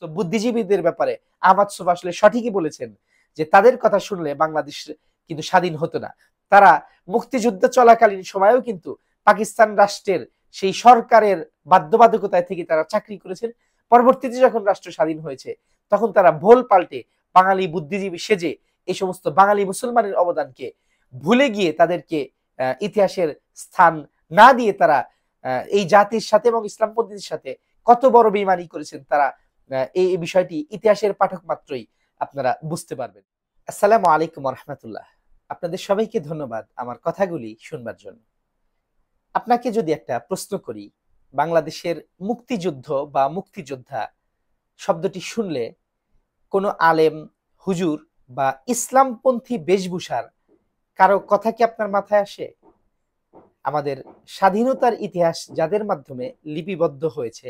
তো বুদ্ধিজীবীদের ব্যাপারে আহমদ শফা আসলে সঠিকই বলেছেন যে তাদের কথা শুনলে বাংলাদেশ কিন্তু স্বাধীন হতো না। তারা মুক্তিযুদ্ধ চলাকালীন সময়েও কিন্তু পাকিস্তান রাষ্ট্রের সেই সরকারের বাধ্যবাধকতায় থেকে তারা চাকরি করেছেন। পরবর্তীতে যখন রাষ্ট্র স্বাধীন হয়েছে তখন তারা ভোল পাল্টে বাঙালি বুদ্ধিজীবী সেজে এই সমস্ত বাঙালি মুসলমানের অবদানকে ভুলে গিয়ে তাদেরকে ইতিহাসের স্থান না দিয়ে তারা এই জাতির সাথে এবং ইসলামপন্থীদের সাথে কত বড় বেঈমানি করেছেন তারা এই বিষয়টি ইতিহাসের পাঠক মাত্রই আপনারা বুঝতে পারবেন। আসসালামু আলাইকুম রহমতুল্লাহ। আপনাদের সবাইকে ধন্যবাদ আমার কথাগুলি শুনবার জন্য। আপনাকে যদি একটা প্রশ্ন করি, বাংলাদেশের মুক্তিযুদ্ধ বা মুক্তিযোদ্ধা শব্দটি শুনলে কোনো আলেম, হুজুর বা ইসলামপন্থী বেশভূষার কারো কথা কি আপনার মাথায় আসে? আমাদের স্বাধীনতার ইতিহাস যাদের মাধ্যমে লিপিবদ্ধ হয়েছে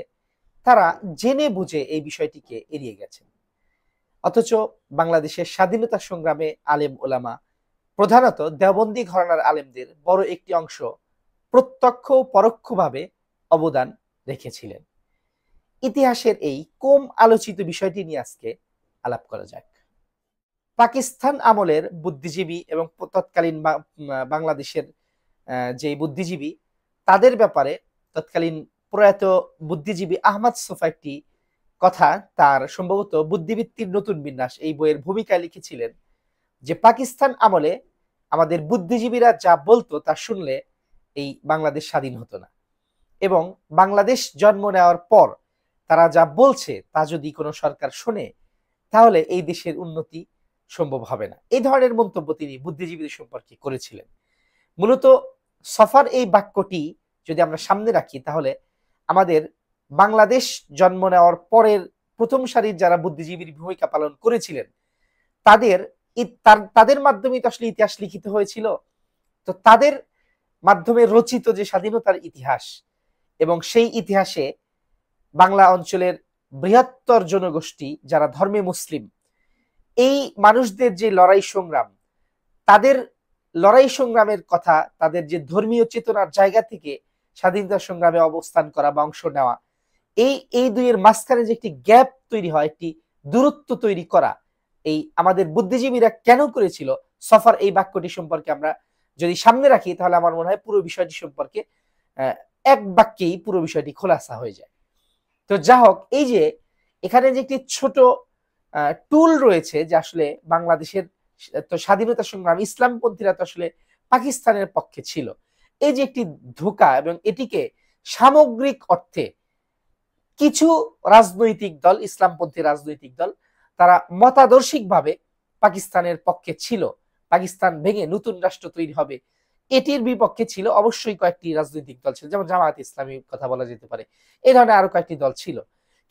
তারা জেনে বুঝে এই বিষয়টিকে এড়িয়ে গেছেন। অথচ বাংলাদেশের স্বাধীনতা সংগ্রামে আলেম ওলামা, প্রধানত দেওবন্দি ঘরানার আলেমদের বড় একটি অংশ প্রত্যক্ষ ও পরোক্ষভাবে অবদান রেখেছিলেন। ইতিহাসের এই কম আলোচিত বিষয়টি নিয়ে আজকে আলাপ করা যাক। পাকিস্তান আমলের বুদ্ধিজীবী এবং তৎকালীন বাংলাদেশের যে বুদ্ধিজীবী তাদের ব্যাপারে তৎকালীন প্রয়াত বুদ্ধিজীবী আহমদ শফা একটি কথা তার সম্ভবত বুদ্ধিবৃত্তির নতুন বিন্যাস এই বইয়ের ভূমিকায় লিখেছিলেন যে পাকিস্তান আমলে আমাদের বুদ্ধিজীবীরা যা বলতো তা শুনলে এই বাংলাদেশ স্বাধীন হতো না, এবং বাংলাদেশ জন্ম নেওয়ার পর তারা যা বলছে তা যদি কোনো সরকার শোনে তাহলে এই দেশের উন্নতি সম্ভব হবে না। এই ধরনের মন্তব্য তিনি বুদ্ধিজীবীদের সম্পর্কে করেছিলেন। মূলত সফার এই বাক্যটি যদি আমরা সামনে রাখি তাহলে আমাদের বাংলাদেশ জন্ম নেওয়ার পরের প্রথম সারির যারা বুদ্ধিজীবীর ভূমিকা পালন করেছিলেন তাদের মাধ্যমে তো আসলে ইতিহাস লিখিত হয়েছিল। তো তাদের মাধ্যমে রচিত যে স্বাধীনতার ইতিহাস এবং সেই ইতিহাসে বাংলা অঞ্চলের বৃহত্তর জনগোষ্ঠী যারা ধর্মে মুসলিম, এই মানুষদের যে লড়াই সংগ্রাম, তাদের লড়াই সংগ্রামের কথা, তাদের যে ধর্মীয় চেতনার জায়গা থেকে স্বাধীনতা সংগ্রামে অবস্থান করা বা অংশ নেওয়া, এই দুইয়ের মাঝখানে যে একটি গ্যাপ তৈরি হয়, একটি দূরত্ব তৈরি করা, এই আমাদের বুদ্ধিজীবীরা কেন করেছিল, সফার এই বাক্যটি সম্পর্কে আমরা যদি সামনে রাখি তাহলে আমার মনে হয় পুরো বিষয়টি সম্পর্কে এক বাক্যেই পুরো বিষয়টি খোলাসা হয়ে যায়। তো যা হোক, এই যে এখানে যে একটি ছোট টুল রয়েছে যে আসলে বাংলাদেশের তো স্বাধীনতা সংগ্রাম, ইসলামপন্থীরা তো আসলে পাকিস্তানের পক্ষে ছিল, এই যে একটি ধোঁকা, এবং এটিকে সামগ্রিক অর্থে কিছু রাজনৈতিক দল, ইসলামপন্থী রাজনৈতিক দল, তারা মতাদর্শিকভাবে পাকিস্তানের পক্ষে ছিল, পাকিস্তান ভেঙে নতুন রাষ্ট্র তৈরি হবে এটির বিপক্ষে ছিল। অবশ্যই কয়েকটি রাজনৈতিক দল ছিল, যেমন জামায়াত ইসলামী কথা বলা যেতে পারে, এই ধরনের আরো কয়েকটি দল ছিল,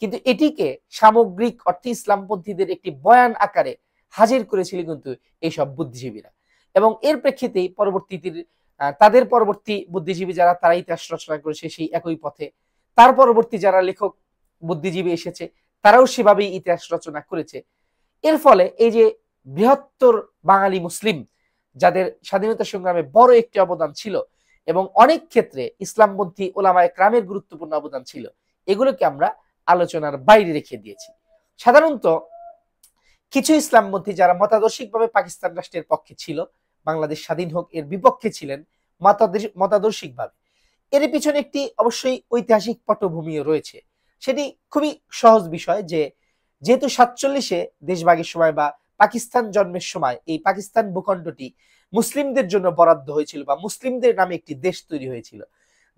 কিন্তু এটিকে সামগ্রিক অর্থে ইসলামপন্থীদের একটি বয়ান আকারে হাজির করেছিল কিন্তু এইসব বুদ্ধিজীবীরা। এবং এর প্রেক্ষিতেই পরবর্তীতে তাদের পরবর্তী বুদ্ধিজীবী যারা তারা ইতিহাস রচনা করেছে সেই একই পথে, তার পরবর্তী যারা লেখক বুদ্ধিজীবী এসেছে তারাও সেভাবেই ইতিহাস রচনা করেছে। এর ফলে এই যে বৃহত্তর বাঙালি মুসলিম যাদের স্বাধীনতা সংগ্রামে বড় একটি অবদান ছিল এবং অনেক ক্ষেত্রে ইসলামপন্থী ওলামায়ে কেরামের গুরুত্বপূর্ণ অবদান ছিল, এগুলোকে আমরা আলোচনার বাইরে রেখে দিয়েছি। সাধারণত কিছু ইসলামপন্থী যারা মতাদর্শিকভাবে পাকিস্তান রাষ্ট্রের পক্ষে ছিল, বাংলাদেশ স্বাধীন হোক এর বিপক্ষে ছিলেন মতাদর্শিকভাবে, এর পিছনে একটি অবশ্যই ঐতিহাসিক পটভূমিও রয়েছে। সেটি খুবই সহজ বিষয় যে যেহেতু 47-এ দেশভাগের সময় বা পাকিস্তান জন্মের সময় এই পাকিস্তান ভূখণ্ডটি মুসলিমদের জন্য বরাদ্দ হয়েছিল বা মুসলিমদের নামে একটি দেশ তৈরি হয়েছিল,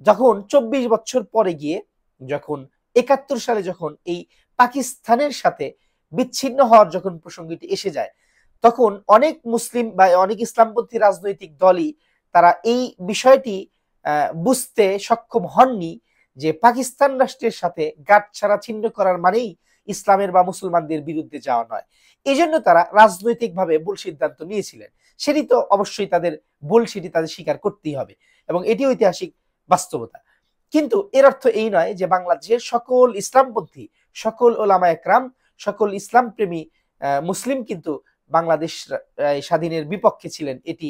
যখন 24 বছর পরে গিয়ে যখন 71 সালে যখন এই পাকিস্তানের সাথে বিচ্ছিন্ন হওয়ার যখন প্রসঙ্গটি এসে যায়, তখন অনেক মুসলিম বা অনেক ইসলামপন্থী রাজনৈতিক দলই তারা এই বিষয়টি বুঝতে সক্ষম হননি যে পাকিস্তান রাষ্ট্রের সাথে গাঁটছড়া ছিন্ন করার মানেই ইসলামের বা মুসলমানদের বিরুদ্ধে যাওয়া নয়। এই জন্য তারা রাজনৈতিকভাবে ভুল সিদ্ধান্ত নিয়েছিলেন। সেটি তো অবশ্যই তাদের ভুল, সেটি তাদের স্বীকার করতেই হবে এবং এটি ঐতিহাসিক বাস্তবতা। কিন্তু এর অর্থ এই নয় যে বাংলাদেশের সকল ইসলামপন্থী, সকল ওলামায়ে কেরাম, সকল ইসলাম প্রেমী মুসলিম কিন্তু বাংলাদেশ স্বাধীনের বিপক্ষে ছিলেন, এটি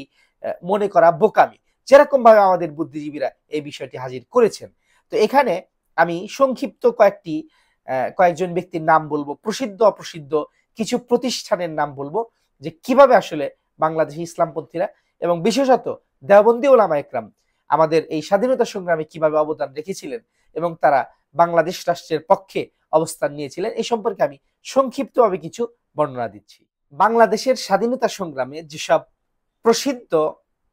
মনে করা বোকামি, যেরকম ভাবে আমাদের বুদ্ধিজীবীরা এই বিষয়টি হাজির করেছেন। তো এখানে আমি সংক্ষিপ্ত কয়েকটি কয়েকজন ব্যক্তির নাম বলবো, প্রসিদ্ধ অপ্রসিদ্ধ কিছু প্রতিষ্ঠানের নাম বলবো, যে কিভাবে আসলে বাংলাদেশি ইসলামপন্থীরা এবং বিশেষত দেওবন্দি ওলামা একরাম আমাদের এই স্বাধীনতা সংগ্রামে কিভাবে অবদান রেখেছিলেন এবং তারা বাংলাদেশ রাষ্ট্রের পক্ষে অবস্থান নিয়েছিলেন, এই সম্পর্কে আমি সংক্ষিপ্তভাবে কিছু বর্ণনা দিচ্ছি। বাংলাদেশের স্বাধীনতা সংগ্রামে যেসব প্রসিদ্ধ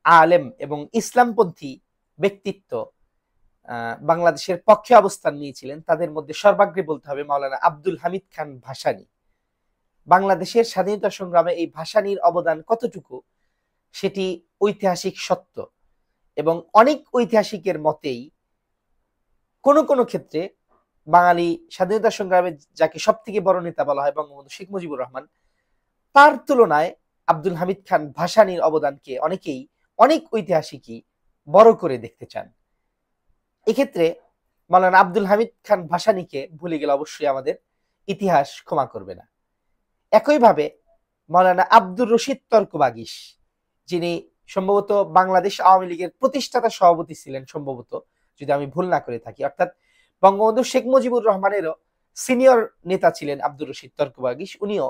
আলেম এবং ইসলামপন্থী ব্যক্তিত্ব বাংলাদেশের পক্ষে অবস্থান নিয়েছিলেন, তাদের মধ্যে সর্বাগ্রে বলতে হবে মাওলানা আব্দুল হামিদ খান ভাসানী। বাংলাদেশের স্বাধীনতা সংগ্রামে এই ভাসানীর অবদান কতটুকু সেটি ঐতিহাসিক সত্য, এবং অনেক ঐতিহাসিকের মতেই কোন কোন ক্ষেত্রে বাঙালি স্বাধীনতা সংগ্রামে যাকে সব থেকে বড় নেতা বলা হয় বঙ্গবন্ধু শেখ মুজিবুর রহমান, তার তুলনায় আব্দুল হামিদ খান ভাসানীর অবদানকে অনেক ঐতিহাসিকই বড় করে দেখতে চান। এক্ষেত্রে মাওলানা আব্দুল হামিদ খান ভাসানীকে ভুলে গেলে অবশ্যই আমাদের ইতিহাস ক্ষমা করবে না। একইভাবে মাওলানা আব্দুর রশিদ তর্কবাগীশ, যিনি সম্ভবত বাংলাদেশ আওয়ামী লীগের প্রতিষ্ঠাতা সভাপতি ছিলেন সম্ভবত, যদি আমি ভুল না করে থাকি, অর্থাৎ বঙ্গবন্ধু শেখ মুজিবুর রহমানেরও সিনিয়র নেতা ছিলেন আব্দুর রশিদ তর্কবাগীশ। উনিও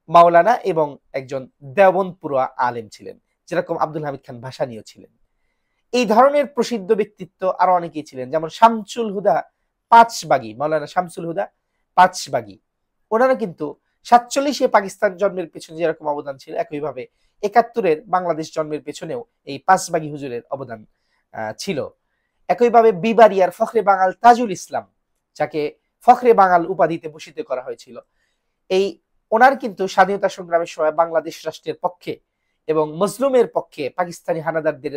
মাওলানা এবং একজন দেওবন্দ পড়ুয়া আলেম ছিলেন, যেরকম আব্দুল হামিদ খান ভাসানীও ছিলেন। এই ধরনের প্রসিদ্ধ ব্যক্তিত্ব আরো অনেকেই ছিলেন, যেমন শামসুল হুদা পাঁচবাগী, মাওলানা শামসুল হুদা পাঁচবাগী। ওনারা কিন্তু 47-এ পাকিস্তান জন্মের পেছনে যেরকম অবদান ছিল, একইভাবে 71-এর বাংলাদেশ জন্মের পেছনেও এই পাঁচবাগী হুজুরের অবদান ছিল। একইভাবে বিবারিয়ার ফখরে বাঙাল তাজুল ইসলাম, যাকে ফখরে বাঙাল উপাধিতে ভূষিত করা হয়েছিল, এই ওনার কিন্তু স্বাধীনতা সংগ্রামের সময় বাংলাদেশ রাষ্ট্রের পক্ষে এবং মজলুমের পক্ষে পাকিস্তানি হানাদারদের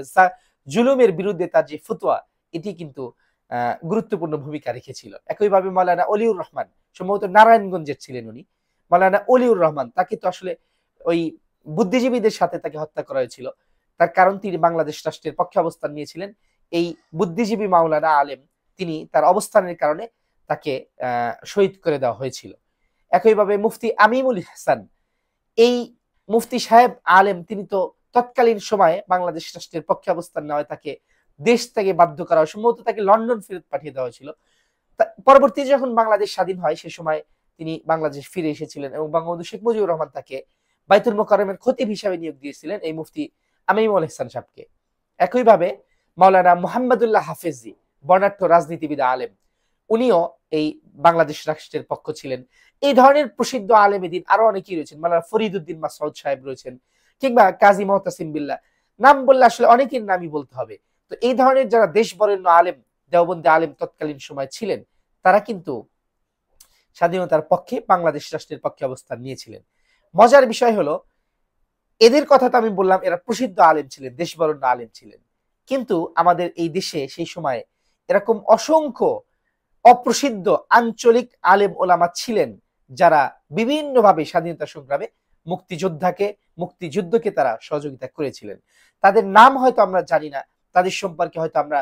জুলুমের বিরুদ্ধে তার যে ফতোয়া, এটি কিন্তু গুরুত্বপূর্ণ ভূমিকা রেখেছিল। একইভাবে মাওলানা অলিউর রহমান, সম্ভবত নারায়ণগঞ্জের ছিলেন উনি, মাওলানা অলিউর রহমান, তাকে তো আসলে ওই বুদ্ধিজীবীদের সাথে তাকে হত্যা করা হয়েছিল, তার কারণ তিনি বাংলাদেশ রাষ্ট্রের পক্ষে অবস্থান নিয়েছিলেন। এই বুদ্ধিজীবী মাওলানা আলেম, তিনি তার অবস্থানের কারণে তাকে শহীদ করে দেওয়া হয়েছিল। একইভাবে মুফতি আমিমুল হাসান, এই মুফতি সাহেব আলেম, তিনি তো তৎকালীন সময়ে বাংলাদেশ রাষ্ট্রের পক্ষে অবস্থান নেওয়ায় তাকে দেশ থেকে বাধ্য করা হয়, সম্ভবত তাকে লন্ডন ফেরত পাঠিয়ে দেওয়া হয়েছিল। পরবর্তীতে যখন বাংলাদেশ স্বাধীন হয় সে সময় তিনি বাংলাদেশ ফিরে এসেছিলেন এবং বঙ্গবন্ধু শেখ মুজিবুর রহমান তাকে বাইতুল মোকাররমের খতিব হিসাবে নিয়োগ দিয়েছিলেন এই মুফতি আমিমুল হাসান সাহেবকে। একইভাবে মাওলানা মুহাম্মদুল্লাহ হাফেজি, বর্ণাঢ্য রাজনীতিবিদ আলেম, উনিও এই বাংলাদেশ রাষ্ট্রের পক্ষ ছিলেন। এই ধরনের প্রসিদ্ধ আলেমে দ্বীন আরো অনেকেই রয়েছেন, মাওলানা ফরিদউদ্দিন মাসউদ সাহেব রয়েছেন, কিংবা কাজী মুহতাসিম বিল্লাহ, নাম বললে আসলে অনেকের নামই বলতে হবে। তো এই ধরনের যারা দেশ বরেণ্য আলেম, দেওবন্দি আলেম তৎকালীন সময় ছিলেন, তারা কিন্তু স্বাধীনতার পক্ষে বাংলাদেশ রাষ্ট্রের পক্ষে অবস্থান নিয়েছিলেন। মজার বিষয় হলো, এদের কথা তো আমি বললাম এরা প্রসিদ্ধ আলেম ছিলেন, দেশ বরেণ্য আলেম ছিলেন, কিন্তু আমাদের এই দেশে সেই সময় এরকম অসংখ্য অপ্রসিদ্ধ আঞ্চলিক আলেম ওলামা ছিলেন, যারা বিভিন্নভাবে স্বাধীনতা সংগ্রামে মুক্তিযুদ্ধকে তারা সহযোগিতা করেছিলেন। তাদের নাম হয়তো আমরা জানি না, তাদের সম্পর্কে হয়তো আমরা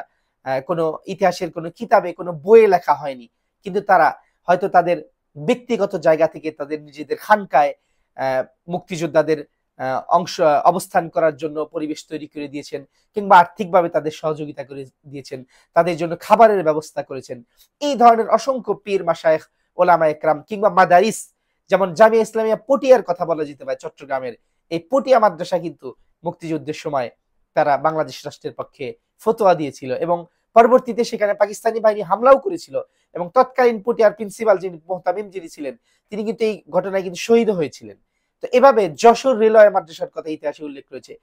কোনো ইতিহাসের কোনো কিতাবে কোনো বইয়ে লেখা হয়নি, কিন্তু তারা হয়তো তাদের ব্যক্তিগত জায়গা থেকে তাদের নিজেদের খানকায় মুক্তিযোদ্ধাদের অবস্থান করার জন্য পরিবেশ তৈরি করে দিয়েছেন, কিংবা আর্থিকভাবে তাদের সহযোগিতা করে দিয়েছেন, তাদের জন্য খাবারের ব্যবস্থা করেছেন। এই ধরনের অসংখ্য পীর মাশায়েখ ওলামা একরাম, কিংবা মাদারিস, যেমন জামিয়া ইসলামিয়া পটিয়ার কথা বলা যেতে পারে, চট্টগ্রামের এই পটিয়া মাদ্রাসা কিন্তু মুক্তিযুদ্ধের সময় তারা বাংলাদেশ রাষ্ট্রের পক্ষে ফতোয়া দিয়েছিল এবং পরবর্তীতে সেখানে পাকিস্তানি বাহিনী হামলাও করেছিল, এবং তৎকালীন পটিয়ার প্রিন্সিপাল যিনি মোহতামিম যিনি ছিলেন, তিনি কিন্তু এই ঘটনায় কিন্তু শহীদ হয়েছিলেন। তো এভাবে যশোর রেলওয়ে মাদ্রাসার কথা ইতিহাসে উল্লেখ রয়েছে।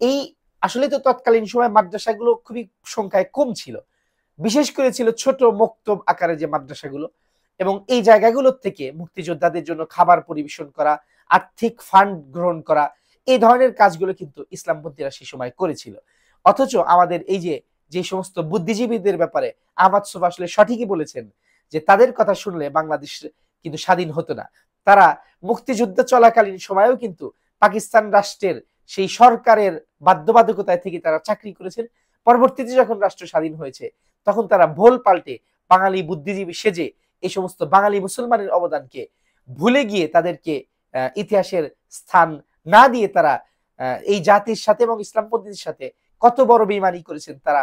এই আসলে তো তৎকালীন সময় মাদ্রাসাগুলো খুবই সংখ্যায় কম ছিল, বিশেষ করে ছিল ছোট মক্তব আকারে যে মাদ্রাসাগুলো, এবং এই জায়গাগুলোর থেকে মুক্তিযোদ্ধাদের জন্য খাবার পরিবেশন করা, আর্থিক ফান্ড গ্রহণ করা, এই ধরনের কাজগুলো কিন্তু ইসলামপন্থীরা সেই সময় করেছিল। অথচ আমাদের এই যে সমস্ত বুদ্ধিজীবীদের ব্যাপারে আহমদ শোভা আসলে সঠিকই বলেছেন যে তাদের কথা শুনলে বাংলাদেশ কিন্তু স্বাধীন হতো না। তারা মুক্তিযুদ্ধ চলাকালীন সময়েও কিন্তু পাকিস্তান রাষ্ট্রের সেই সরকারের বাধ্যবাধকতায় থেকে তারা চাকরি করেছেন। পরবর্তীতে যখন রাষ্ট্র স্বাধীন হয়েছে তখন তারা ভোল পাল্টে বাঙালি বুদ্ধিজীবী সেজে এই সমস্ত বাঙালি মুসলমানের অবদানকে ভুলে গিয়ে তাদেরকে ইতিহাসের স্থান না দিয়ে তারা এই জাতির সাথে এবং ইসলামপন্থীদের সাথে কত বড় বেঈমানি করেছেন তারা,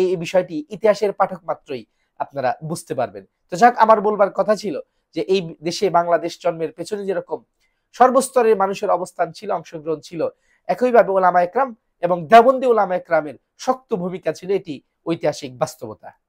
এই বিষয়টি ইতিহাসের পাঠক মাত্রই আপনারা বুঝতে পারবেন। তো যাক, আমার বলবার কথা ছিল যে এই দেশে বাংলাদেশ জন্মের পেছনে যেরকম সর্বস্তরের মানুষের অবস্থান ছিল, অংশগ্রহণ ছিল, একইভাবে ওলামা একরাম এবং দেওবন্দি ওলামা একরামের শক্ত ভূমিকা ছিল, এটি ঐতিহাসিক বাস্তবতা।